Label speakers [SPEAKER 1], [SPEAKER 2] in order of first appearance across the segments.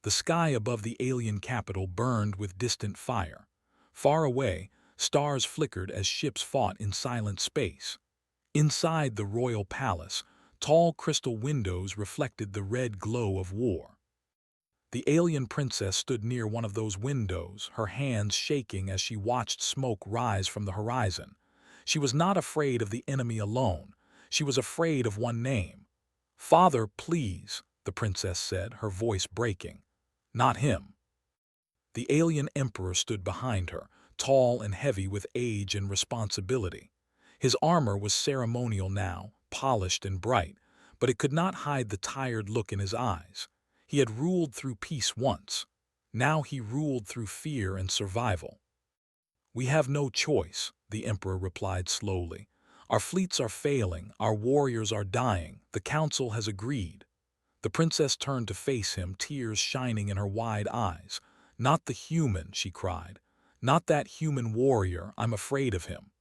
[SPEAKER 1] The sky above the alien capital burned with distant fire. Far away, stars flickered as ships fought in silent space. Inside the royal palace, tall crystal windows reflected the red glow of war. The alien princess stood near one of those windows, her hands shaking as she watched smoke rise from the horizon. She was not afraid of the enemy alone. She was afraid of one name. "Father, please," the princess said, her voice breaking. "Not him." The alien emperor stood behind her, tall and heavy with age and responsibility. His armor was ceremonial now, polished and bright, but it could not hide the tired look in his eyes. He had ruled through peace once. Now he ruled through fear and survival. "We have no choice," the emperor replied slowly. "Our fleets are failing, our warriors are dying, the council has agreed." The princess turned to face him, tears shining in her wide eyes. "Not the human," she cried. "Not that human warrior, I'm afraid of him."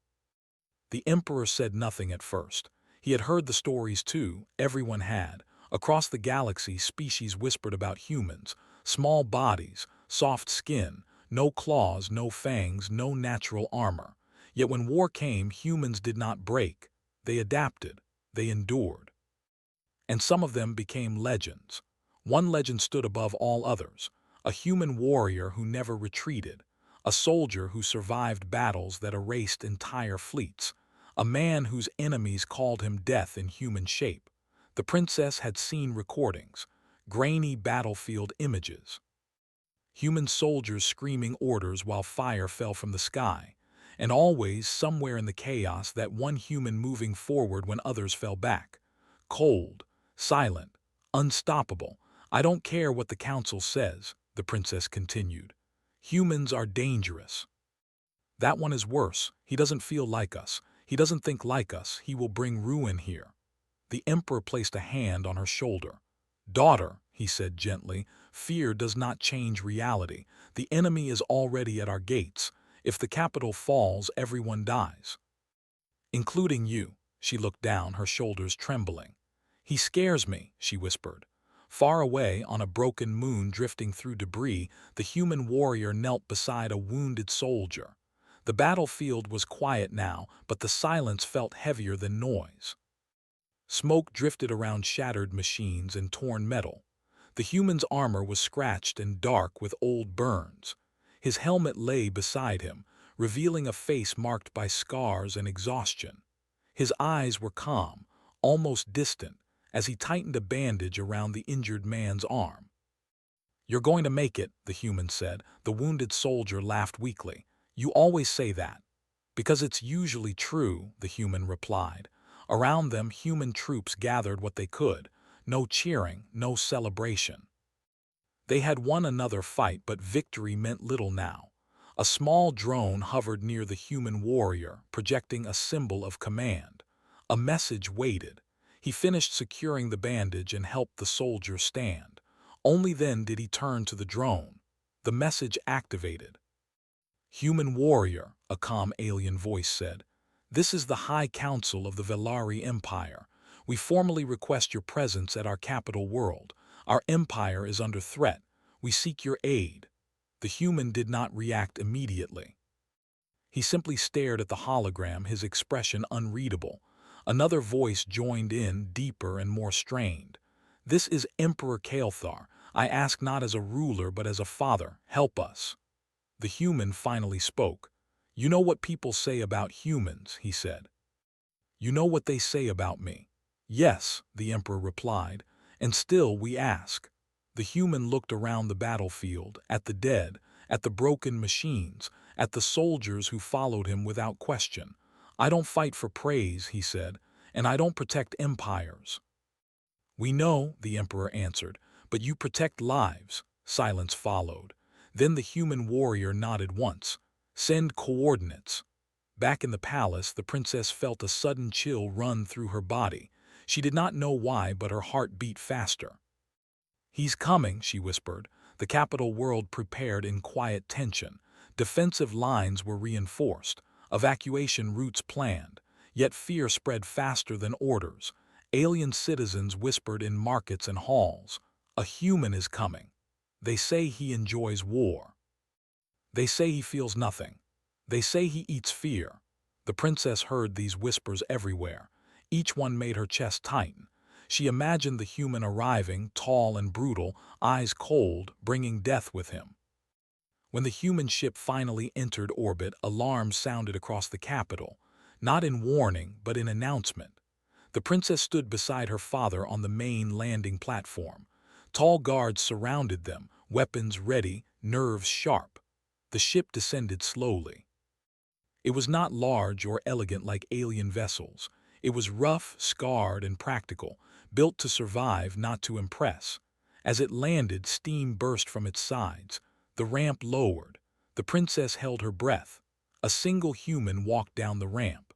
[SPEAKER 1] The emperor said nothing at first. He had heard the stories too, everyone had. Across the galaxy, species whispered about humans. Small bodies, soft skin, no claws, no fangs, no natural armor. Yet when war came, humans did not break. They adapted. They endured. And some of them became legends. One legend stood above all others. A human warrior who never retreated. A soldier who survived battles that erased entire fleets. A man whose enemies called him death in human shape. The princess had seen recordings, grainy battlefield images. Human soldiers screaming orders while fire fell from the sky. And always, somewhere in the chaos, that one human moving forward when others fell back. Cold, silent, unstoppable. "I don't care what the council says," the princess continued. "Humans are dangerous. That one is worse. He doesn't feel like us. He doesn't think like us. He will bring ruin here." The emperor placed a hand on her shoulder. "Daughter," he said gently, "fear does not change reality. The enemy is already at our gates. If the capital falls, everyone dies. Including you." She looked down, her shoulders trembling. "He scares me," she whispered. Far away, on a broken moon drifting through debris, the human warrior knelt beside a wounded soldier. The battlefield was quiet now, but the silence felt heavier than noise. Smoke drifted around shattered machines and torn metal. The human's armor was scratched and dark with old burns. His helmet lay beside him, revealing a face marked by scars and exhaustion. His eyes were calm, almost distant, as he tightened a bandage around the injured man's arm. "You're going to make it," the human said. The wounded soldier laughed weakly. "You always say that." "Because it's usually true," the human replied. Around them, human troops gathered what they could. No cheering, no celebration. They had won another fight, but victory meant little now. A small drone hovered near the human warrior, projecting a symbol of command. A message waited. He finished securing the bandage and helped the soldier stand. Only then did he turn to the drone. The message activated. "Human warrior," a calm alien voice said. "This is the High Council of the Velari Empire. We formally request your presence at our capital world. Our empire is under threat. We seek your aid." The human did not react immediately. He simply stared at the hologram, his expression unreadable. Another voice joined in, deeper and more strained. "This is Emperor Kael'thar. I ask not as a ruler but as a father. Help us." The human finally spoke. "You know what people say about humans," he said. "You know what they say about me." "Yes," the emperor replied, "and still we ask." The human looked around the battlefield, at the dead, at the broken machines, at the soldiers who followed him without question. "I don't fight for praise," he said, "and I don't protect empires." "We know," the emperor answered, "but you protect lives." Silence followed. Then the human warrior nodded once. "Send coordinates." Back in the palace, the princess felt a sudden chill run through her body. She did not know why, but her heart beat faster. "He's coming," she whispered. The capital world prepared in quiet tension. Defensive lines were reinforced. Evacuation routes planned. Yet fear spread faster than orders. Alien citizens whispered in markets and halls. "A human is coming." They say he enjoys war. They say he feels nothing. They say he eats fear. The princess heard these whispers everywhere. Each one made her chest tighten. She imagined the human arriving, tall and brutal, eyes cold, bringing death with him. When the human ship finally entered orbit, alarms sounded across the capital, not in warning but in announcement. The princess stood beside her father on the main landing platform. Tall guards surrounded them, weapons ready, nerves sharp. The ship descended slowly. It was not large or elegant like alien vessels. It was rough, scarred, and practical, built to survive, not to impress. As it landed, steam burst from its sides. The ramp lowered. The princess held her breath. A single human walked down the ramp.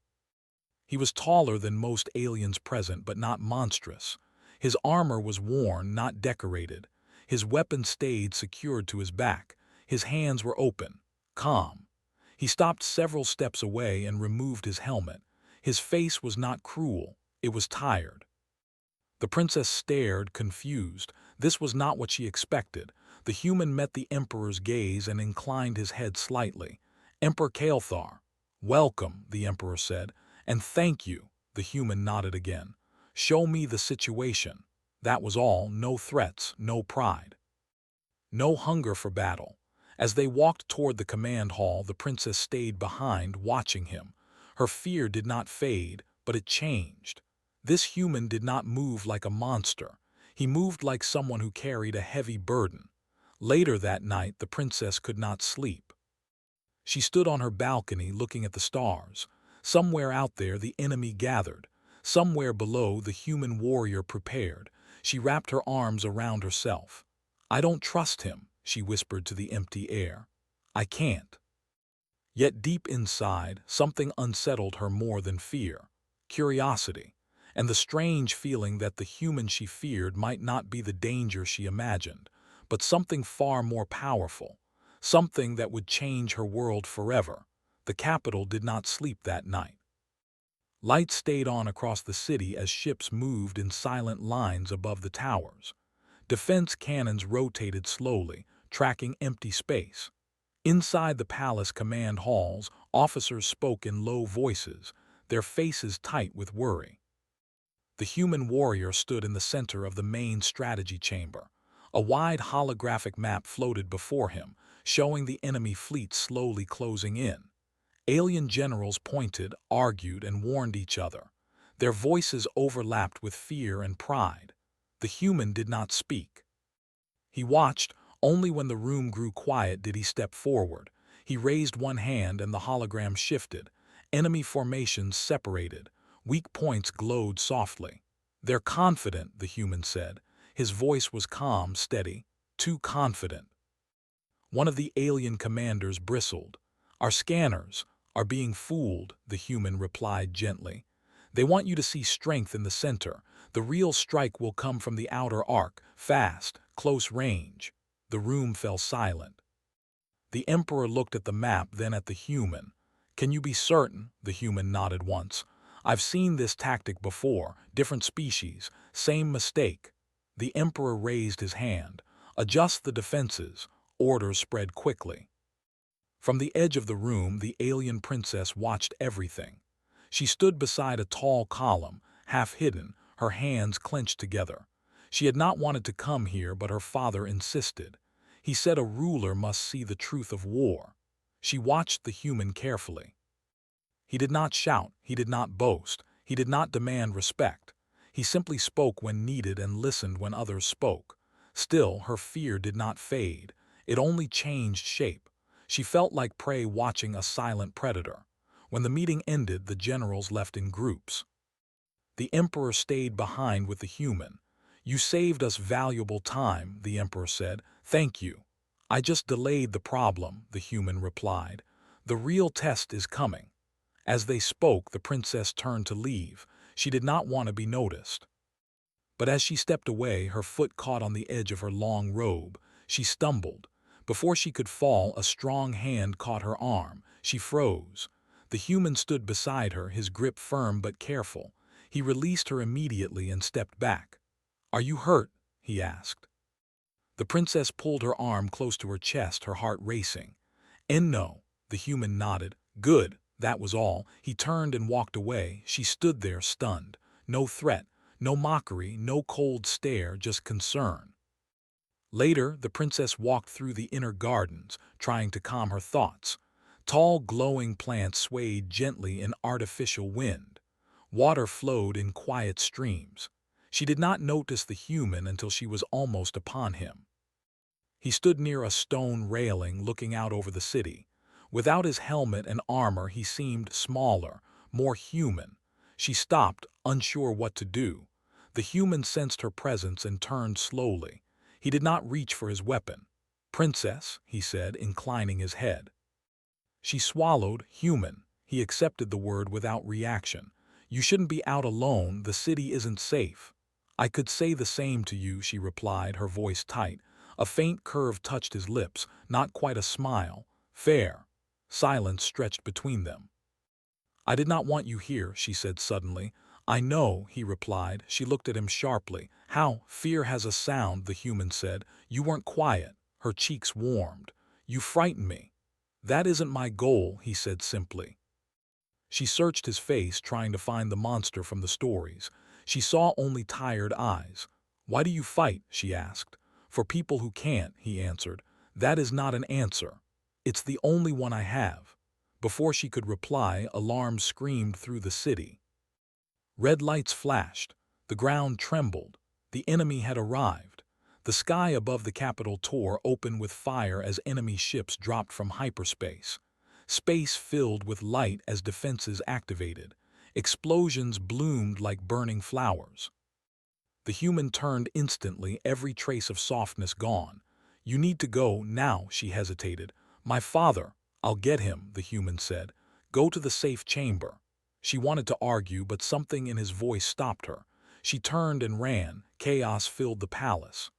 [SPEAKER 1] He was taller than most aliens present, but not monstrous. His armor was worn, not decorated. His weapon stayed secured to his back. His hands were open, calm. He stopped several steps away and removed his helmet. His face was not cruel, it was tired. The princess stared, confused. This was not what she expected. The human met the emperor's gaze and inclined his head slightly. "Emperor Kael'thar." "Welcome," the emperor said. "And thank you," the human nodded again. "Show me the situation." That was all, no threats, no pride. No hunger for battle. As they walked toward the command hall, the princess stayed behind, watching him. Her fear did not fade, but it changed. This human did not move like a monster. He moved like someone who carried a heavy burden. Later that night, the princess could not sleep. She stood on her balcony looking at the stars. Somewhere out there, the enemy gathered. Somewhere below, the human warrior prepared. She wrapped her arms around herself. "I don't trust him," she whispered to the empty air. "I can't." Yet deep inside, something unsettled her more than fear. Curiosity, and the strange feeling that the human she feared might not be the danger she imagined, but something far more powerful, something that would change her world forever. The capital did not sleep that night. Lights stayed on across the city as ships moved in silent lines above the towers. Defense cannons rotated slowly, tracking empty space. Inside the palace command halls, officers spoke in low voices, their faces tight with worry. The human warrior stood in the center of the main strategy chamber. A wide holographic map floated before him, showing the enemy fleet slowly closing in. Alien generals pointed, argued, and warned each other. Their voices overlapped with fear and pride. The human did not speak. He watched. Only when the room grew quiet did he step forward. He raised one hand and the hologram shifted. Enemy formations separated. Weak points glowed softly. "They're confident," the human said. His voice was calm, steady, too confident. One of the alien commanders bristled. "Our scanners are being fooled," the human replied gently. "They want you to see strength in the center. The real strike will come from the outer arc, fast, close range." The room fell silent. The emperor looked at the map, then at the human. "Can you be certain?" The human nodded once. "I've seen this tactic before, different species, same mistake." The emperor raised his hand. "Adjust the defenses." Orders spread quickly. From the edge of the room, the alien princess watched everything. She stood beside a tall column, half hidden, her hands clenched together. She had not wanted to come here, but her father insisted. He said a ruler must see the truth of war. She watched the human carefully. He did not shout, he did not boast, he did not demand respect. He simply spoke when needed and listened when others spoke. Still, her fear did not fade. It only changed shape. She felt like prey watching a silent predator. When the meeting ended, the generals left in groups. The emperor stayed behind with the human. "You saved us valuable time," the emperor said. "Thank you." "I just delayed the problem," the human replied. "The real test is coming." As they spoke, the princess turned to leave. She did not want to be noticed. But as she stepped away, her foot caught on the edge of her long robe. She stumbled. Before she could fall, a strong hand caught her arm. She froze. The human stood beside her, his grip firm but careful. He released her immediately and stepped back. "Are you hurt?" he asked. The princess pulled her arm close to her chest, her heart racing. "And no," the human nodded. "Good." That was all. He turned and walked away. She stood there, stunned. No threat, no mockery, no cold stare, just concern. Later, the princess walked through the inner gardens, trying to calm her thoughts. Tall, glowing plants swayed gently in artificial wind. Water flowed in quiet streams. She did not notice the human until she was almost upon him. He stood near a stone railing looking out over the city. Without his helmet and armor, he seemed smaller, more human. She stopped, unsure what to do. The human sensed her presence and turned slowly. He did not reach for his weapon. "Princess," he said, inclining his head. She swallowed. "Human." He accepted the word without reaction. "You shouldn't be out alone. The city isn't safe." "I could say the same to you," she replied, her voice tight. A faint curve touched his lips, not quite a smile. "Fair." Silence stretched between them. "I did not want you here," she said suddenly. "I know," he replied. She looked at him sharply. "How?" "Fear has a sound," the human said. "You weren't quiet." Her cheeks warmed. "You frighten me." "That isn't my goal," he said simply. She searched his face, trying to find the monster from the stories. She saw only tired eyes. "Why do you fight?" she asked. "For people who can't," he answered. "That is not an answer. It's the only one I have." Before she could reply, alarms screamed through the city. Red lights flashed. The ground trembled. The enemy had arrived. The sky above the capital tore open with fire as enemy ships dropped from hyperspace. Space filled with light as defenses activated. Explosions bloomed like burning flowers. The human turned instantly, every trace of softness gone. "You need to go now," she hesitated. "My father." "I'll get him," the human said. "Go to the safe chamber." She wanted to argue, but something in his voice stopped her. She turned and ran. Chaos filled the palace.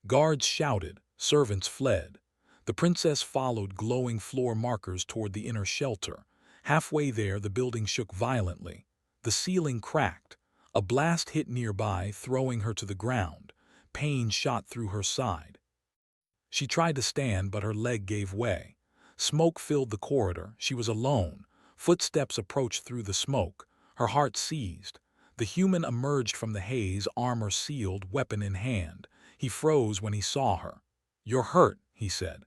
[SPEAKER 1] Guards shouted. Servants fled. The princess followed glowing floor markers toward the inner shelter. Halfway there, the building shook violently. The ceiling cracked. A blast hit nearby, throwing her to the ground. Pain shot through her side. She tried to stand, but her leg gave way. Smoke filled the corridor. She was alone. Footsteps approached through the smoke. Her heart seized. The human emerged from the haze, armor sealed, weapon in hand. He froze when he saw her. "You're hurt," he said.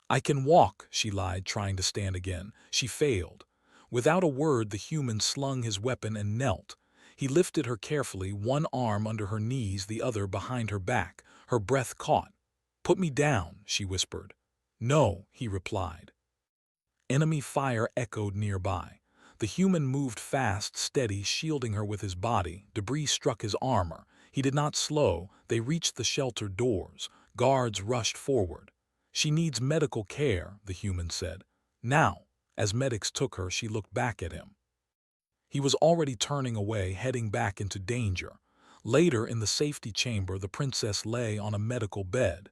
[SPEAKER 1] "I can walk," she lied, trying to stand again. She failed. Without a word, the human slung his weapon and knelt. He lifted her carefully, one arm under her knees, the other behind her back. Her breath caught. "Put me down," she whispered. "No," he replied. Enemy fire echoed nearby. The human moved fast, steady, shielding her with his body. Debris struck his armor. He did not slow. They reached the shelter doors. Guards rushed forward. "She needs medical care," the human said. "Now." As medics took her, she looked back at him. He was already turning away, heading back into danger. Later, in the safety chamber, the princess lay on a medical bed.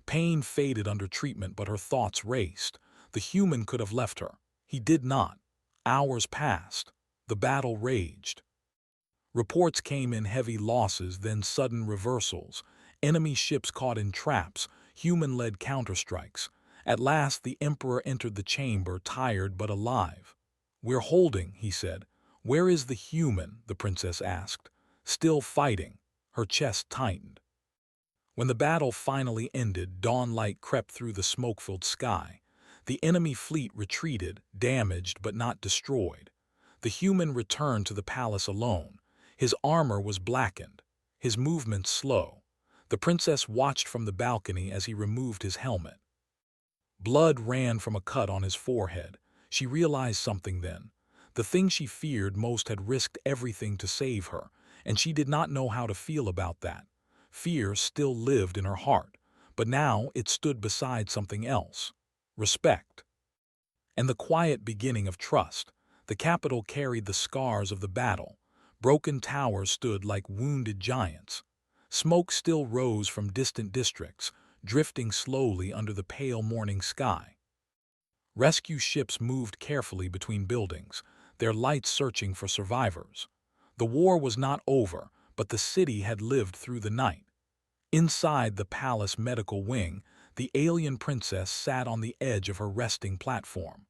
[SPEAKER 1] Pain faded under treatment, but her thoughts raced. The human could have left her. He did not. Hours passed. The battle raged. Reports came in: heavy losses, then sudden reversals. Enemy ships caught in traps, human-led counterstrikes. At last, the emperor entered the chamber, tired but alive. "We're holding," he said. "Where is the human?" the princess asked. "Still fighting." Her chest tightened. When the battle finally ended, dawnlight crept through the smoke-filled sky. The enemy fleet retreated, damaged but not destroyed. The human returned to the palace alone. His armor was blackened, his movements slow. The princess watched from the balcony as he removed his helmet. Blood ran from a cut on his forehead. She realized something then. The thing she feared most had risked everything to save her, and she did not know how to feel about that. Fear still lived in her heart, but now it stood beside something else: respect. And the quiet beginning of trust. The capital carried the scars of the battle. Broken towers stood like wounded giants. Smoke still rose from distant districts, drifting slowly under the pale morning sky. Rescue ships moved carefully between buildings, their lights searching for survivors. The war was not over, but the city had lived through the night. Inside the palace medical wing, the alien princess sat on the edge of her resting platform.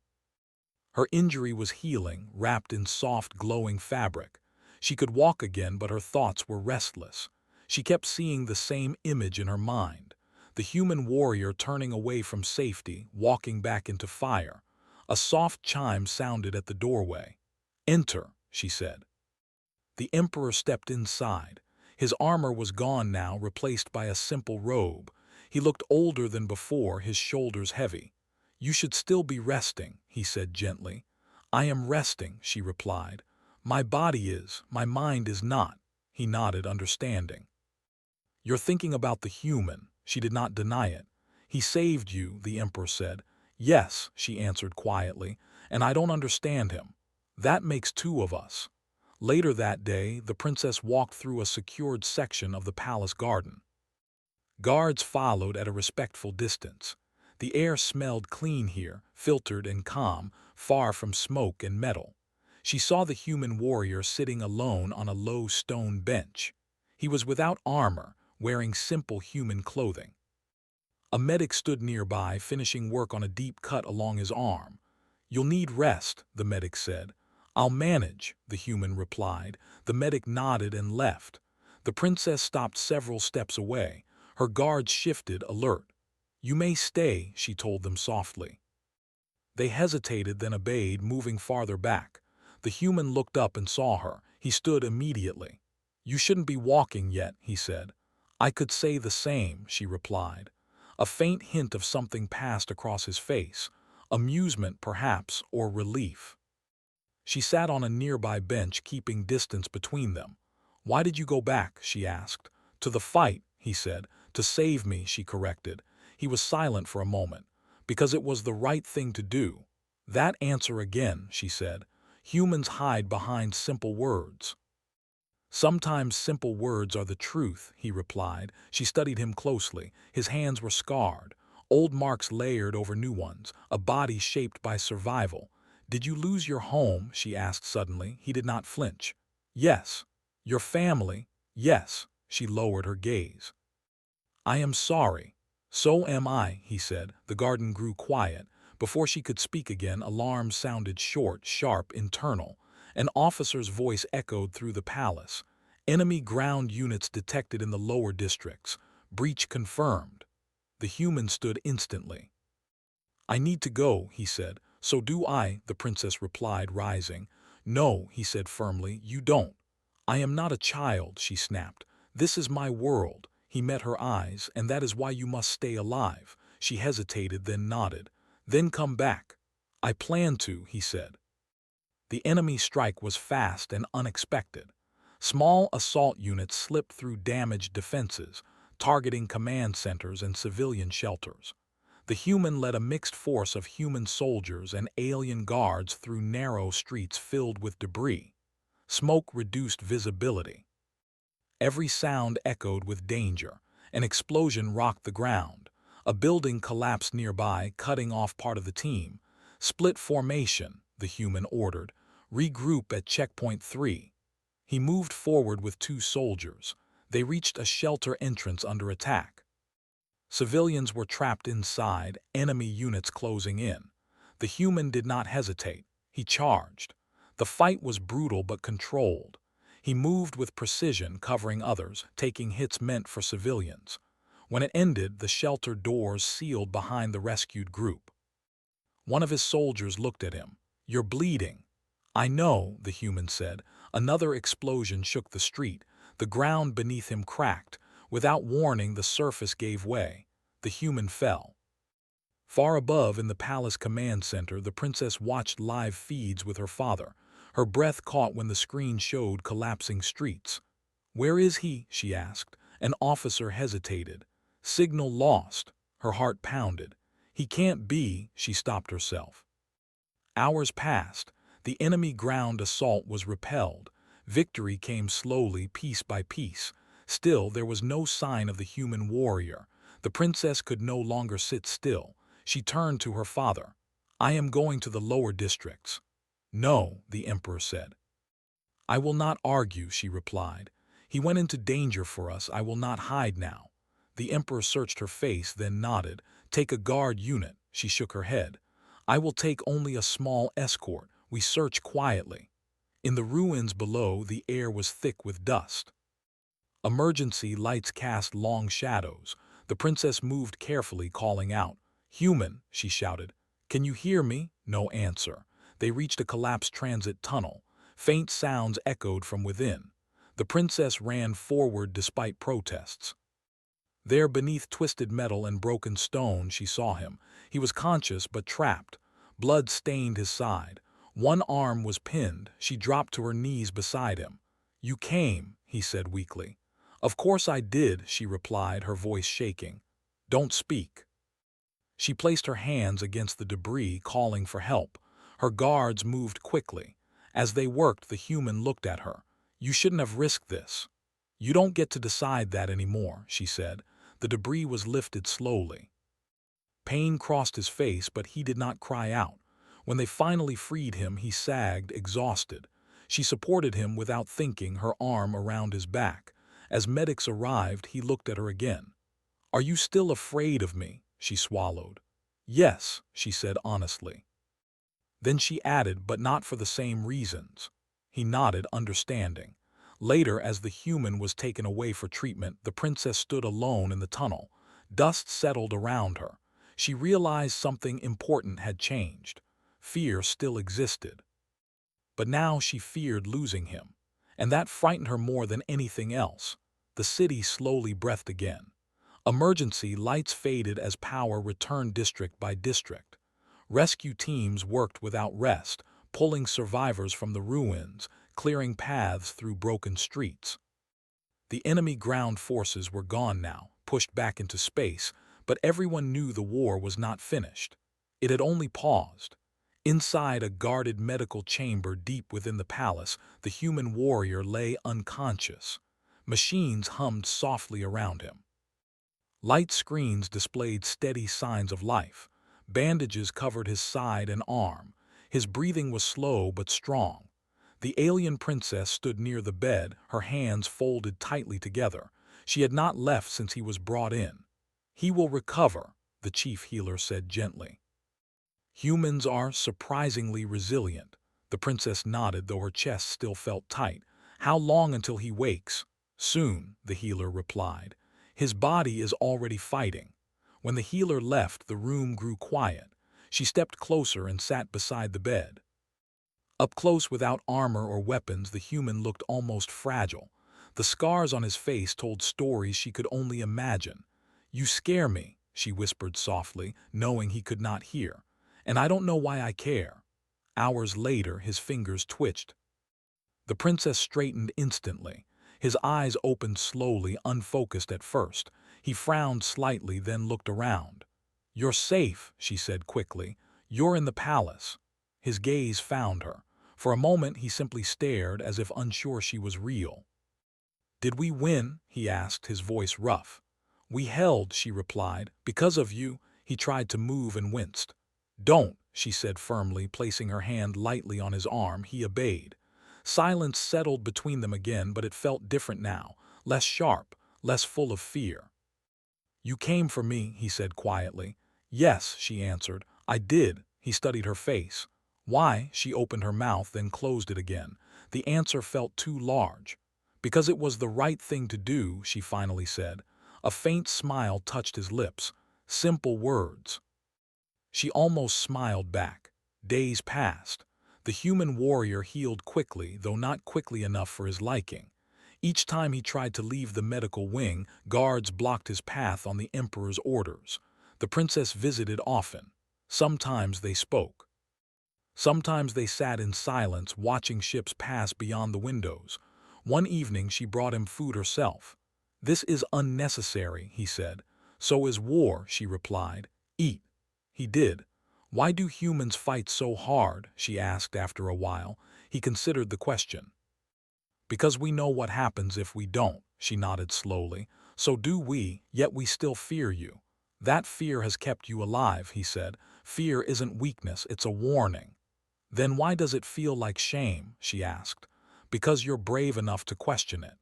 [SPEAKER 1] Her injury was healing, wrapped in soft, glowing fabric. She could walk again, but her thoughts were restless. She kept seeing the same image in her mind. The human warrior turning away from safety, walking back into fire. A soft chime sounded at the doorway. "Enter," she said. The emperor stepped inside. His armor was gone now, replaced by a simple robe. He looked older than before, his shoulders heavy. "You should still be resting," he said gently. "I am resting," she replied. "My body is, my mind is not." He nodded, understanding. "You're thinking about the human." She did not deny it. "He saved you," the emperor said. "Yes," she answered quietly, "and I don't understand him. That makes two of us." Later that day, the princess walked through a secured section of the palace garden. Guards followed at a respectful distance. The air smelled clean here, filtered and calm, far from smoke and metal. She saw the human warrior sitting alone on a low stone bench. He was without armor, wearing simple human clothing. A medic stood nearby, finishing work on a deep cut along his arm. "You'll need rest," the medic said. "I'll manage," the human replied. The medic nodded and left. The princess stopped several steps away. Her guards shifted, alert. "You may stay," she told them softly. They hesitated, then obeyed, moving farther back. The human looked up and saw her. He stood immediately. "You shouldn't be walking yet," he said. "I could say the same," she replied. A faint hint of something passed across his face. Amusement, perhaps, or relief. She sat on a nearby bench, keeping distance between them. "Why did you go back?" she asked. "To the fight," he said. "To save me," she corrected. He was silent for a moment. "Because it was the right thing to do." "That answer again," she said. "Humans hide behind simple words." "Sometimes simple words are the truth," he replied. She studied him closely. His hands were scarred, old marks layered over new ones, a body shaped by survival. "Did you lose your home?" she asked suddenly. He did not flinch. "Yes." "Your family?" "Yes." She lowered her gaze. "I am sorry." "So am I," he said. The garden grew quiet. Before she could speak again, alarms sounded short, sharp, internal. An officer's voice echoed through the palace. "Enemy ground units detected in the lower districts. Breach confirmed." The human stood instantly. "I need to go," he said. "So do I," the princess replied, rising. "No," he said firmly, "you don't." "I am not a child," she snapped. "This is my world." He met her eyes. "And that is why you must stay alive." She hesitated, then nodded. "Then come back." "I plan to," he said. The enemy strike was fast and unexpected. Small assault units slipped through damaged defenses, targeting command centers and civilian shelters. The human led a mixed force of human soldiers and alien guards through narrow streets filled with debris. Smoke reduced visibility. Every sound echoed with danger. An explosion rocked the ground. A building collapsed nearby, cutting off part of the team. "Split formation," the human ordered. "Regroup at checkpoint 3. He moved forward with two soldiers. They reached a shelter entrance under attack. Civilians were trapped inside, enemy units closing in. The human did not hesitate. He charged. The fight was brutal but controlled. He moved with precision, covering others, taking hits meant for civilians. When it ended, the shelter doors sealed behind the rescued group. One of his soldiers looked at him. "You're bleeding." "I know," the human said. Another explosion shook the street. The ground beneath him cracked. Without warning, the surface gave way. The human fell. Far above, in the palace command center, the princess watched live feeds with her father. Her breath caught when the screen showed collapsing streets. "Where is he?" she asked. An officer hesitated. "Signal lost." Her heart pounded. "He can't be," she stopped herself. Hours passed. The enemy ground assault was repelled. Victory came slowly, piece by piece. Still, there was no sign of the human warrior. The princess could no longer sit still. She turned to her father. "I am going to the lower districts." "No," the emperor said. "I will not argue," she replied. "He went into danger for us. I will not hide now." The Emperor searched her face, then nodded. "Take a guard unit." She shook her head. "I will take only a small escort. We search quietly." In the ruins below, the air was thick with dust. Emergency lights cast long shadows. The princess moved carefully, calling out. "Human," she shouted. "Can you hear me?" No answer. They reached a collapsed transit tunnel. Faint sounds echoed from within. The princess ran forward despite protests. There, beneath twisted metal and broken stone, she saw him. He was conscious but trapped. Blood stained his side. One arm was pinned. She dropped to her knees beside him. "You came," he said weakly. "Of course I did," she replied, her voice shaking. "Don't speak." She placed her hands against the debris, calling for help. Her guards moved quickly. As they worked, the human looked at her. "You shouldn't have risked this." "You don't get to decide that anymore," she said. The debris was lifted slowly. Pain crossed his face, but he did not cry out. When they finally freed him, he sagged, exhausted. She supported him without thinking, her arm around his back. As medics arrived, he looked at her again. "Are you still afraid of me?" She swallowed. "Yes," she said honestly. Then she added, "But not for the same reasons." He nodded, understanding. Later, as the human was taken away for treatment, the princess stood alone in the tunnel. Dust settled around her. She realized something important had changed. Fear still existed. But now she feared losing him. And that frightened her more than anything else. The city slowly breathed again. Emergency lights faded as power returned district by district. Rescue teams worked without rest, pulling survivors from the ruins, clearing paths through broken streets. The enemy ground forces were gone now, pushed back into space, but everyone knew the war was not finished. It had only paused. Inside a guarded medical chamber deep within the palace, the human warrior lay unconscious. Machines hummed softly around him. Light screens displayed steady signs of life. Bandages covered his side and arm. His breathing was slow but strong. The alien princess stood near the bed, her hands folded tightly together. She had not left since he was brought in. "He will recover," the chief healer said gently. "Humans are surprisingly resilient." The princess nodded, though her chest still felt tight. "How long until he wakes?" "Soon," the healer replied. "His body is already fighting." When the healer left, the room grew quiet. She stepped closer and sat beside the bed. Up close, without armor or weapons, the human looked almost fragile. The scars on his face told stories she could only imagine. "You scare me," she whispered softly, knowing he could not hear. "And I don't know why I care." Hours later, his fingers twitched. The princess straightened instantly. His eyes opened slowly, unfocused at first. He frowned slightly, then looked around. "You're safe," she said quickly. "You're in the palace." His gaze found her. For a moment he simply stared, as if unsure she was real. "Did we win?" he asked, his voice rough. "We held," she replied. "Because of you." He tried to move and winced. "Don't," she said firmly, placing her hand lightly on his arm. He obeyed. Silence settled between them again, but it felt different now, less sharp, less full of fear. "You came for me," he said quietly. "Yes," she answered. "I did." He studied her face. "Why?" She opened her mouth, then closed it again. The answer felt too large. "Because it was the right thing to do," she finally said. A faint smile touched his lips. Simple words. She almost smiled back. Days passed. The human warrior healed quickly, though not quickly enough for his liking. Each time he tried to leave the medical wing, guards blocked his path on the emperor's orders. The princess visited often. Sometimes they spoke. Sometimes they sat in silence, watching ships pass beyond the windows. One evening she brought him food herself. "This is unnecessary," he said. "So is war," she replied. "Eat." He did. "Why do humans fight so hard?" she asked after a while. He considered the question. "Because we know what happens if we don't," she nodded slowly. "So do we, yet we still fear you." "That fear has kept you alive," he said. "Fear isn't weakness, it's a warning." "Then why does it feel like shame?" she asked. "Because you're brave enough to question it."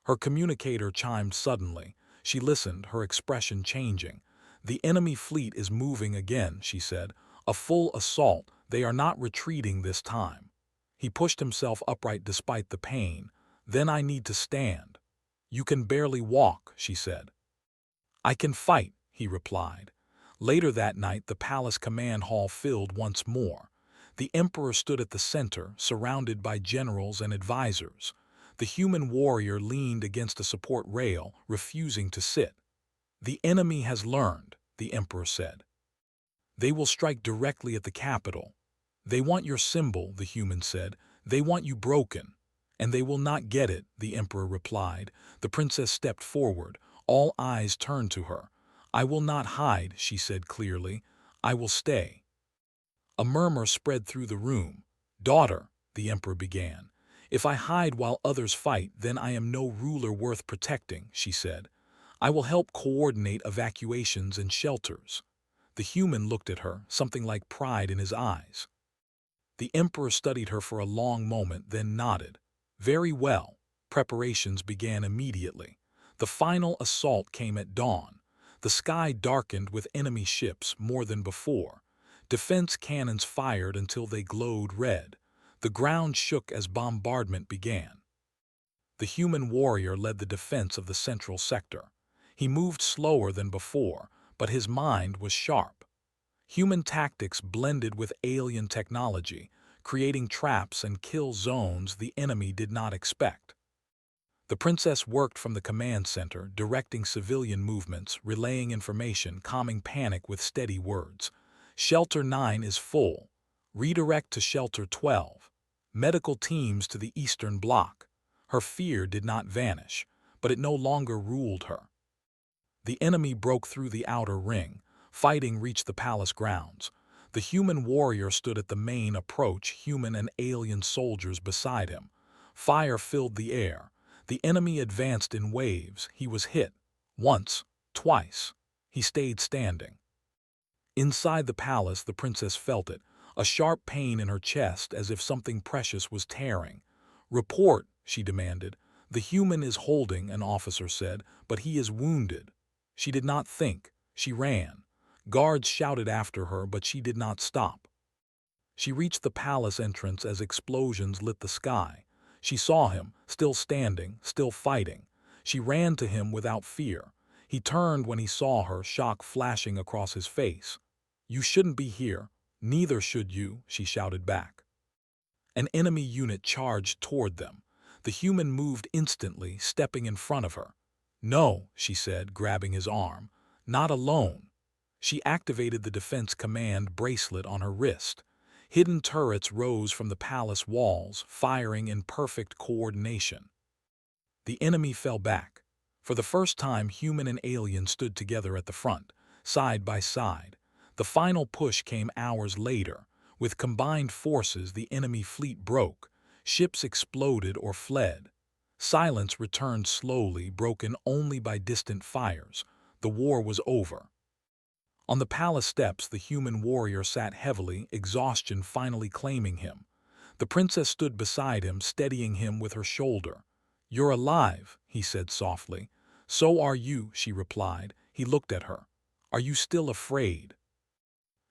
[SPEAKER 1] Her communicator chimed suddenly. She listened, her expression changing. "The enemy fleet is moving again," she said. "A full assault. They are not retreating this time." He pushed himself upright despite the pain. "Then I need to stand." "You can barely walk," she said. "I can fight," he replied. Later that night, the palace command hall filled once more. The emperor stood at the center, surrounded by generals and advisors. The human warrior leaned against a support rail, refusing to sit. "The enemy has learned," the emperor said. "They will strike directly at the capital." "They want your symbol," the human said. "They want you broken." "And they will not get it," the emperor replied. The princess stepped forward. All eyes turned to her. "I will not hide," she said clearly. "I will stay." A murmur spread through the room. "Daughter," the emperor began, "if I hide while others fight, then I am no ruler worth protecting," she said. "I will help coordinate evacuations and shelters." The human looked at her, something like pride in his eyes. The emperor studied her for a long moment, then nodded. "Very well." Preparations began immediately. The final assault came at dawn. The sky darkened with enemy ships more than before. Defense cannons fired until they glowed red. The ground shook as bombardment began. The human warrior led the defense of the central sector. He moved slower than before, but his mind was sharp. Human tactics blended with alien technology, creating traps and kill zones the enemy did not expect. The princess worked from the command center, directing civilian movements, relaying information, calming panic with steady words. "Shelter 9 is full. Redirect to Shelter 12. Medical teams to the Eastern Bloc." Her fear did not vanish, but it no longer ruled her. The enemy broke through the outer ring. Fighting reached the palace grounds. The human warrior stood at the main approach, human and alien soldiers beside him. Fire filled the air. The enemy advanced in waves. He was hit. Once, twice. He stayed standing. Inside the palace, the princess felt it, a sharp pain in her chest as if something precious was tearing. "Report," she demanded. "The human is holding," an officer said, "but he is wounded." She did not think. She ran. Guards shouted after her, but she did not stop. She reached the palace entrance as explosions lit the sky. She saw him, still standing, still fighting. She ran to him without fear. He turned when he saw her, shock flashing across his face. "You shouldn't be here." "Neither should you," she shouted back. An enemy unit charged toward them. The human moved instantly, stepping in front of her. "No," she said, grabbing his arm. "Not alone." She activated the defense command bracelet on her wrist. Hidden turrets rose from the palace walls, firing in perfect coordination. The enemy fell back. For the first time, human and alien stood together at the front, side by side. The final push came hours later. With combined forces, the enemy fleet broke. Ships exploded or fled. Silence returned slowly, broken only by distant fires. The war was over. On the palace steps, the human warrior sat heavily, exhaustion finally claiming him. The princess stood beside him, steadying him with her shoulder. "You're alive," he said softly. "So are you," she replied. He looked at her. "Are you still afraid?"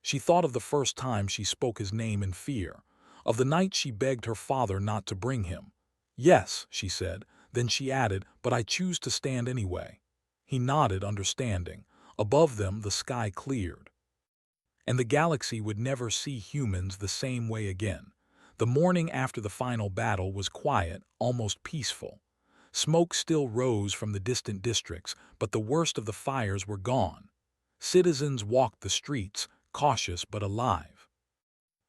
[SPEAKER 1] She thought of the first time she spoke his name in fear, of the night she begged her father not to bring him. "Yes," she said. Then she added, "But I choose to stand anyway." He nodded, understanding. Above them, the sky cleared. And the galaxy would never see humans the same way again. The morning after the final battle was quiet, almost peaceful. Smoke still rose from the distant districts, but the worst of the fires were gone. Citizens walked the streets, cautious but alive.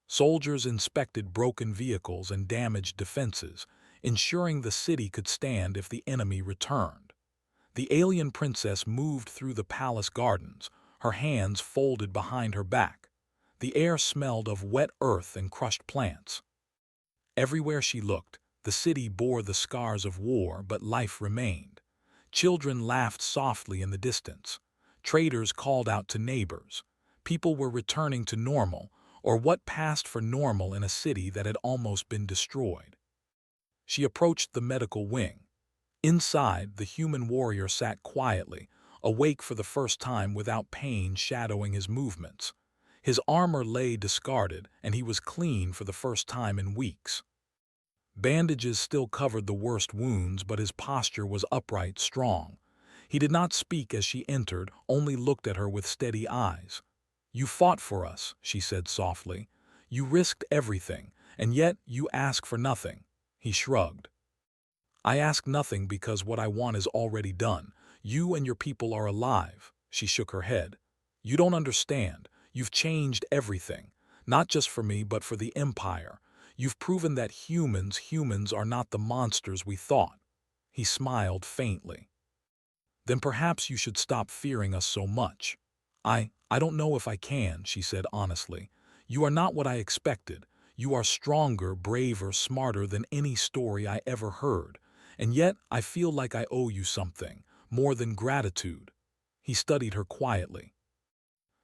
[SPEAKER 1] Soldiers inspected broken vehicles and damaged defenses, ensuring the city could stand if the enemy returned. The alien princess moved through the palace gardens, her hands folded behind her back. The air smelled of wet earth and crushed plants. Everywhere she looked, the city bore the scars of war, but life remained. Children laughed softly in the distance. Traders called out to neighbors. People were returning to normal, or what passed for normal in a city that had almost been destroyed. She approached the medical wing. Inside, the human warrior sat quietly, awake for the first time without pain shadowing his movements. His armor lay discarded, and he was clean for the first time in weeks. Bandages still covered the worst wounds, but his posture was upright, strong. He did not speak as she entered, only looked at her with steady eyes. "You fought for us," she said softly. "You risked everything, and yet you ask for nothing." He shrugged. "I ask nothing because what I want is already done. You and your people are alive." She shook her head. "You don't understand. You've changed everything. Not just for me, but for the Empire. You've proven that humans are not the monsters we thought." He smiled faintly. "Then perhaps you should stop fearing us so much." I don't know if I can," she said honestly. "You are not what I expected. You are stronger, braver, smarter than any story I ever heard. And yet I feel like I owe you something, more than gratitude." He studied her quietly.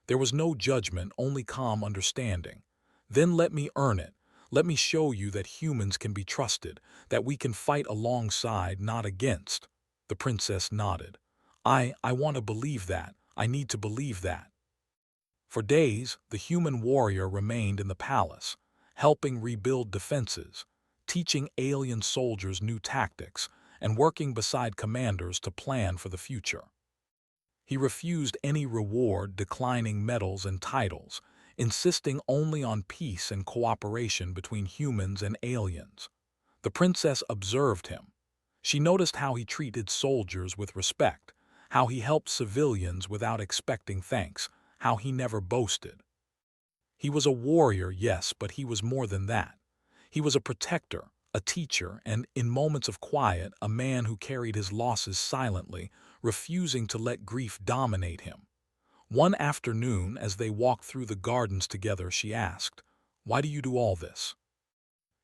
[SPEAKER 1] There was no judgment, only calm understanding. "Then let me earn it. Let me show you that humans can be trusted, that we can fight alongside, not against." The princess nodded. I want to believe that. I need to believe that." For days, the human warrior remained in the palace, helping rebuild defenses, teaching alien soldiers new tactics, and working beside commanders to plan for the future. He refused any reward, declining medals and titles, insisting only on peace and cooperation between humans and aliens. The princess observed him. She noticed how he treated soldiers with respect, how he helped civilians without expecting thanks, how he never boasted. He was a warrior, yes, but he was more than that. He was a protector, a teacher, and, in moments of quiet, a man who carried his losses silently, refusing to let grief dominate him. One afternoon, as they walked through the gardens together, she asked, "Why do you do all this?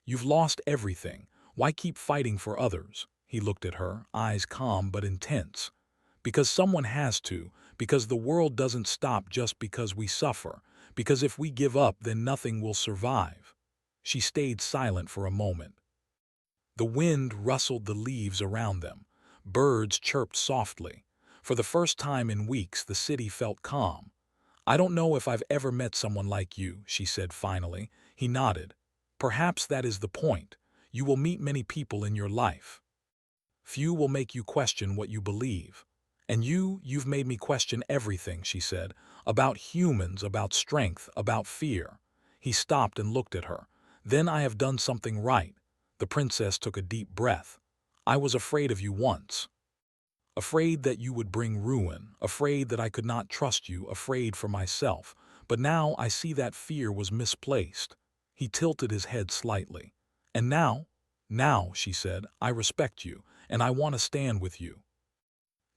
[SPEAKER 1] You've lost everything. Why keep fighting for others?" He looked at her, eyes calm but intense. "Because someone has to, because the world doesn't stop just because we suffer, because if we give up, then nothing will survive." She stayed silent for a moment. The wind rustled the leaves around them. Birds chirped softly. For the first time in weeks, the city felt calm. "I don't know if I've ever met someone like you," she said finally. He nodded. "Perhaps that is the point. You will meet many people in your life. Few will make you question what you believe. And you've made me question everything," she said. "About humans, about strength, about fear." He stopped and looked at her. "Then I have done something right." The princess took a deep breath. "I was afraid of you once. Afraid that you would bring ruin, afraid that I could not trust you, afraid for myself. But now I see that fear was misplaced." He tilted his head slightly. "And now," she said, "I respect you, and I want to stand with you.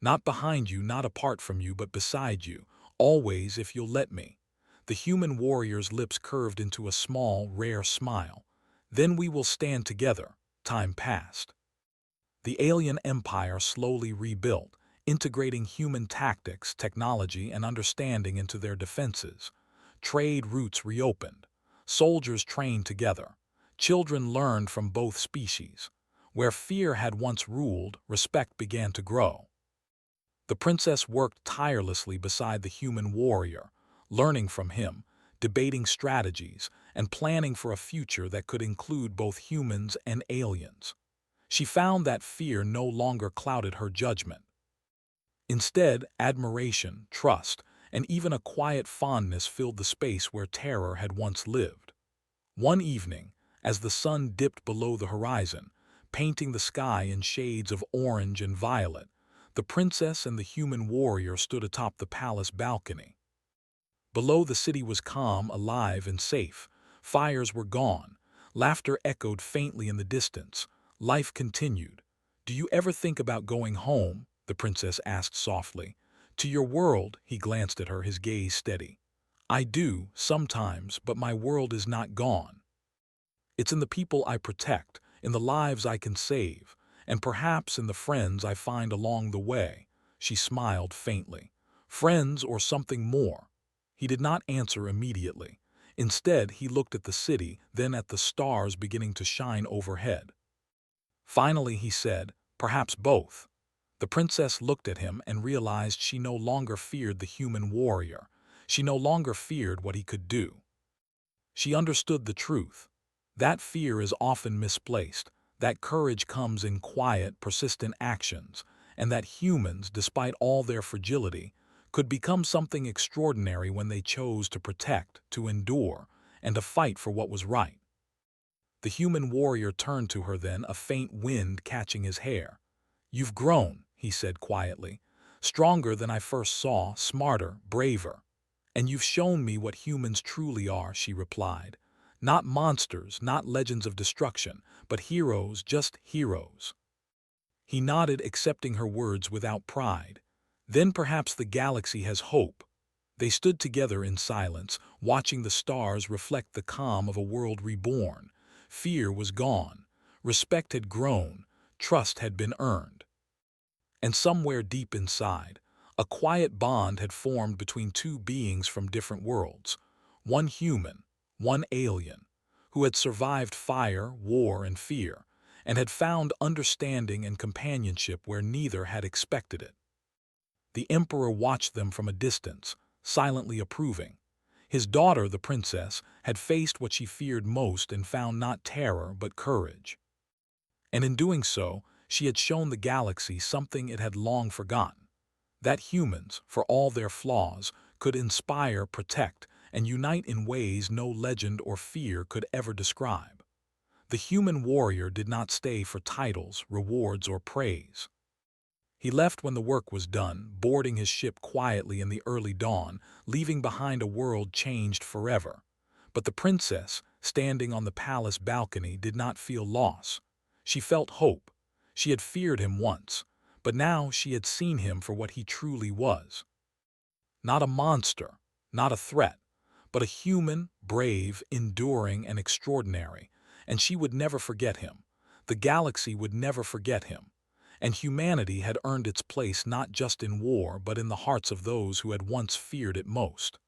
[SPEAKER 1] Not behind you, not apart from you, but beside you, always if you'll let me." The human warrior's lips curved into a small, rare smile. "Then we will stand together." Time passed. The alien empire slowly rebuilt, integrating human tactics, technology, and understanding into their defenses. Trade routes reopened. Soldiers trained together. Children learned from both species. Where fear had once ruled, respect began to grow. The princess worked tirelessly beside the human warrior, learning from him, debating strategies, and planning for a future that could include both humans and aliens. She found that fear no longer clouded her judgment. Instead, admiration, trust, and even a quiet fondness filled the space where terror had once lived. One evening, as the sun dipped below the horizon, painting the sky in shades of orange and violet, the princess and the human warrior stood atop the palace balcony. Below, the city was calm, alive, and safe. Fires were gone. Laughter echoed faintly in the distance. Life continued. "Do you ever think about going home?" the princess asked softly. "To your world?" He glanced at her, his gaze steady. "I do, sometimes, but my world is not gone. It's in the people I protect, in the lives I can save, and perhaps in the friends I find along the way." She smiled faintly. "Friends or something more?" He did not answer immediately. Instead, he looked at the city, then at the stars beginning to shine overhead. Finally, he said, Perhaps both. The princess looked at him and realized she no longer feared the human warrior. She no longer feared what he could do. She understood the truth. That fear is often misplaced, that courage comes in quiet, persistent actions, and that humans, despite all their fragility, could become something extraordinary when they chose to protect, to endure, and to fight for what was right. The human warrior turned to her then, a faint wind catching his hair. "You've grown," he said quietly. "Stronger than I first saw, smarter, braver. And you've shown me what humans truly are," she replied. "Not monsters, not legends of destruction, but heroes, just heroes." He nodded, accepting her words without pride. "Then perhaps the galaxy has hope." They stood together in silence, watching the stars reflect the calm of a world reborn. Fear was gone. Respect had grown. Trust had been earned. And somewhere deep inside, a quiet bond had formed between two beings from different worlds. One human, one alien, who had survived fire, war, and fear, and had found understanding and companionship where neither had expected it. The emperor watched them from a distance, silently approving. His daughter, the princess, had faced what she feared most and found not terror but courage. And in doing so, she had shown the galaxy something it had long forgotten: that humans, for all their flaws, could inspire, protect, and unite in ways no legend or fear could ever describe. The human warrior did not stay for titles, rewards, or praise. He left when the work was done, boarding his ship quietly in the early dawn, leaving behind a world changed forever. But the princess, standing on the palace balcony, did not feel loss. She felt hope. She had feared him once, but now she had seen him for what he truly was. Not a monster, not a threat, but a human, brave, enduring, and extraordinary, and she would never forget him. The galaxy would never forget him. And humanity had earned its place not just in war but in the hearts of those who had once feared it most.